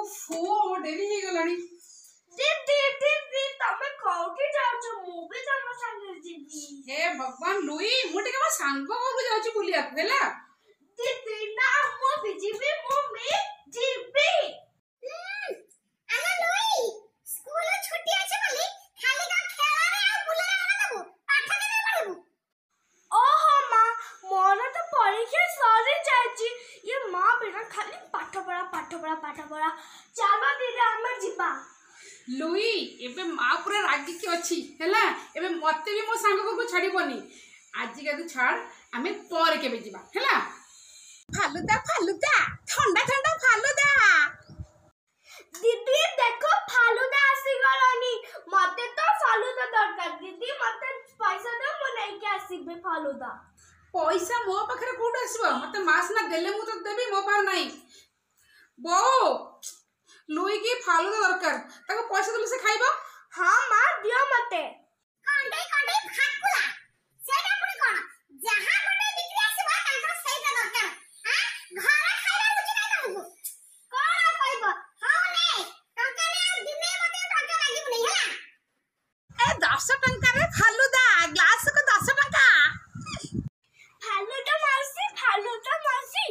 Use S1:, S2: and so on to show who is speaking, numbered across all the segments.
S1: ओफो डेरी हो गलानी
S2: दीदी दीदी तमे कोठी जाउछ मु भी तम संगे जीवी
S1: हे भगवान लुई मु टिके म सांग को जाउछ बुलिया हेला
S2: दीदी ना मु भी जीवी मु में जीवी
S3: आला लुई स्कूल छुट्टी আছে বলি খালি কা খেলারে আর বুলারে আনা দেবো পাঠ কেনে পড়বো
S2: ओहो मां मोर तो परीक्षा सरी जायछि ये मां बिना खाली पाठ पढ़ा चलो दीदी हम जीवा
S1: लुई एबे माँ पूरा रागी की अच्छी हेला एबे मते भी मो सांग को छाड़ीबनी आज का तू छाड़ आमे पर केबे जीवा हेला फालुदा फालुदा ठंडा ठंडा फालुदा
S2: दीदी देखो फालुदा आसी गलानी मते तो फालुदा दरकार दीदी मते पैसा दे मु नहीं के आसीबे फालुदा
S1: पैसा मो पाखरे कोड आसीबो मते मास ना देले मु तो देबी मो पार नाही बो लुई की फालुदा दरकार ताको पैसा देले से खाइबो
S2: हां मां दियो मते
S3: कंडे फाकुला सेटा पुरी कोन जहां गोटे बिक्री आसीबो तांकर सेटा दरकार हां घर खाइला रुचि नै तमको कोन कहबो हां ने टंका ने दिने मते टंका लागिबो नै हला
S1: ए 10 टंका रे फालुदा ग्लास को 10 टंका
S2: फालुदा मासी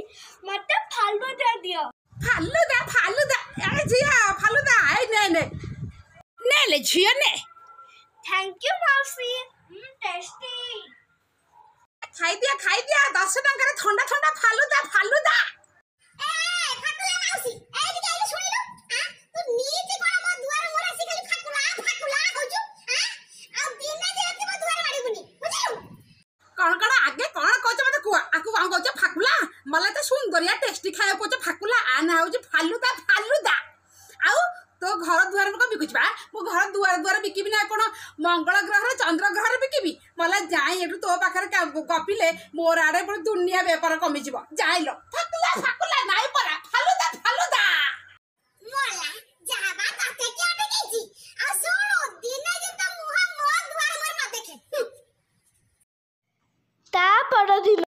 S2: मते फालुदा दियो
S1: फालुदा ए जिया फालुदा आई ने ले झियो ने
S2: थैंक यू मासी टेस्टी
S1: खाई दिया 10 टंका रे ठंडा ठंडा फालुदा
S3: ए फाकुला माउसी ए दिके आइले सुनिलो हां तू नीचे कोन मो दुआर मोर आसी खाली फाकुला होजु हां आ दिने जेते मो दुआर मारिबुनी बुझियो
S1: कौन आगे कौन कहछ मते कुआ आकु कौन कहछ फाकुला मला तो सुंदरिया टेस्टी खाए कहछ फाकुला आना होज फालुदा आउ तो घर दुआर को बिकुछबा मो घर दुआर बिकिबी ना कोन मंगल ग्रह रे चंद्र ग्रह रे बिकिबी मला जाई एटू तो पाखरे गपिले मोर आडे पर दुनिया व्यापार कमी जिवो जाइलो फाकुला नाइ परा फालुदा
S3: मोला जहां बात आते के आटे गईची आ सुनो दिने दिन तो मुहा मो दुआर मोर न देखे
S2: ता परदिन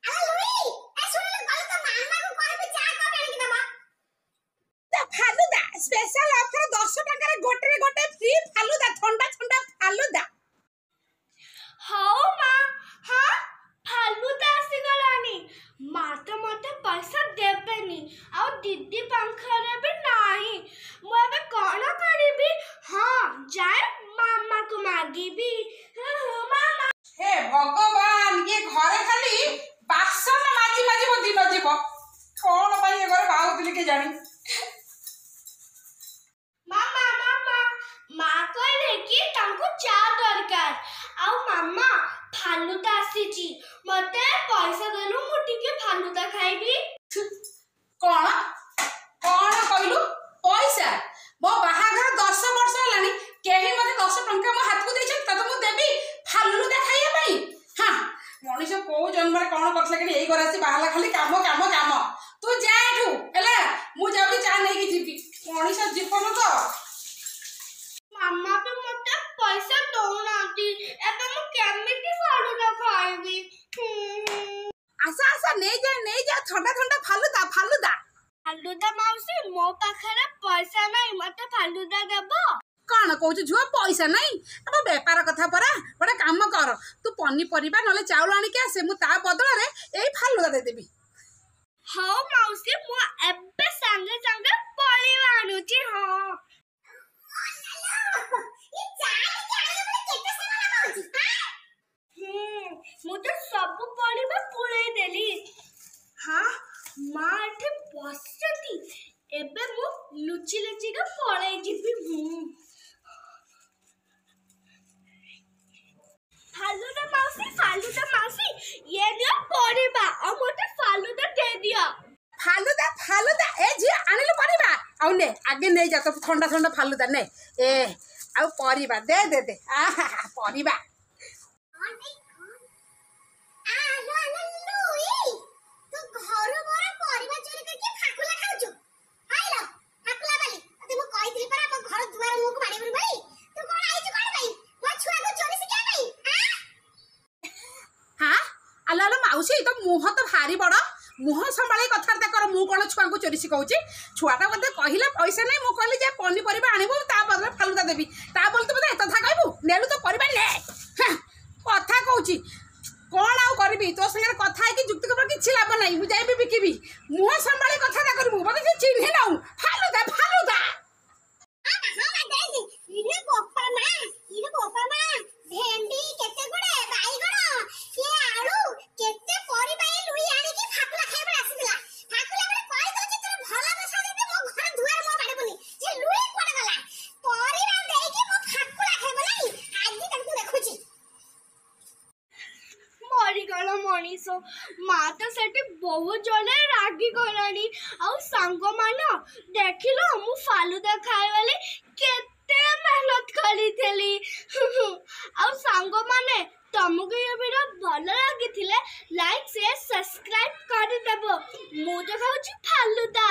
S3: आ लुई ए सुनिलो गल तो मामा को कहबे चा को आनी कि दबा
S1: फालुदा स्पेशल ऑफर 10 टंका रे गोटे फ्री फालुदा ठंडा फालुदा
S2: हाओ मां हां फालुदा आसी गलानी मां तो मते पैसा देबेनी आ दीदी पंखरे भी नाही मु एबे कोन करिबी हां जाय मामा को मागीबी मामा
S1: हे भगवान ये घरे खाली बासन माजी मो दिन जीव कौन भाई घर बाहुली के जानी
S2: मामा कहले कि तांको चा दरकार आ मामा फालुदा आसीची मते पैसा देलु मु टिके फालुदा खाइबी
S1: कौन कहलु पैसा मो बाहागर 10 वर्ष हलानी केही मते 10 टंका मो हाथ को देछ त मु देबी फालुदा खाइया पई हां मनीष को जन्म रे कोन करथले कि एई गरासी बाहला खाली काम तू जा एठू हेला मु जाबी चा नै कि जीबी मनीष जीवन तो
S2: मामा पे मते पैसा दौनाती एबे मु केमिति फालुदा खाइबी
S1: आसा नै जा ठंडा फालुदा
S2: माउसी मो पाखरे पैसा नै मते फालुदा देबो
S1: कौन कहू झुआ पैसा नहीं अब बेपार कथा परा गोटे काम कर तू पनीपरिया नले चाउल आनिके आसे मु ता बदल रे एई फालुदा दे देबी
S2: हां माउसी मु एबे संगे परिवा आनुची हां
S3: ये चाय के आले बोले केते समय लगाउची
S2: मु तो सब परिवा पुळेई देली हां मां एठे बसती एबे मु लुची के पळेई जिबी फालुदा माउसी ये दियो परिवा आ मोटे फालुदा दे दियो
S1: फालुदा ए जी आनिलो परिबा आउ ने आगे नै जा तो ठंडा फालुदा ने ए आउ परिबा दे आहा परिबा
S3: तू घर मोर परिवा चोरी करके फाकुला खाउछु आइलो फाकुला बाली ते मो कहितली परा मो घर दुआर मुख मारिबु भाई तू कोन आइछु कोन भाई मो छुआ को चोरी सिखा भाई
S1: हां आला माउसी तो मुह तो भारी बड़ मुह संभाली कथबार्ता कर मु कौन छुआ को चोरी शिखाऊँ छुआटा मत कहले पैसा नहीं मुझे कहली जे पनीपरिया आणबू ता बदले फालुदा देवी ता बोल तू मत एत था कहबू नेलु तो परिबा ने कथा कहूँ कौन आउ करी तो संगे कथा है जुक्ति कर किसी लाभ नहीं मुझे जाइबी बिकिबी मुह संभाली कथा करू मत से चिन्ह नाऊ फालुदा फालुदा
S3: भेंडी केते गुडे बाईगण के आलू केते परिबा ए लुई आनी की फाकुला खाइबा आसीला फाकुला बरे कहि दोची तोर भला बसा दे मो घर दुआर मो बाड़बुनी जे लुई कोड गला परिबा देई की मो फाकुला खाइबा नहीं आजी तक देखुची
S2: मरीगला मनीष माँ तो सेठी बहुत जले रागी गलानी आउ सांग मान देखिल मु फालुदा खाइबाले केते मेहनत करी थेली आउ सांग माने तुमको ये वीडियो भल लगी लाइक शेयर सब्सक्राइब कर देबो मु जो खाऊची फालुदा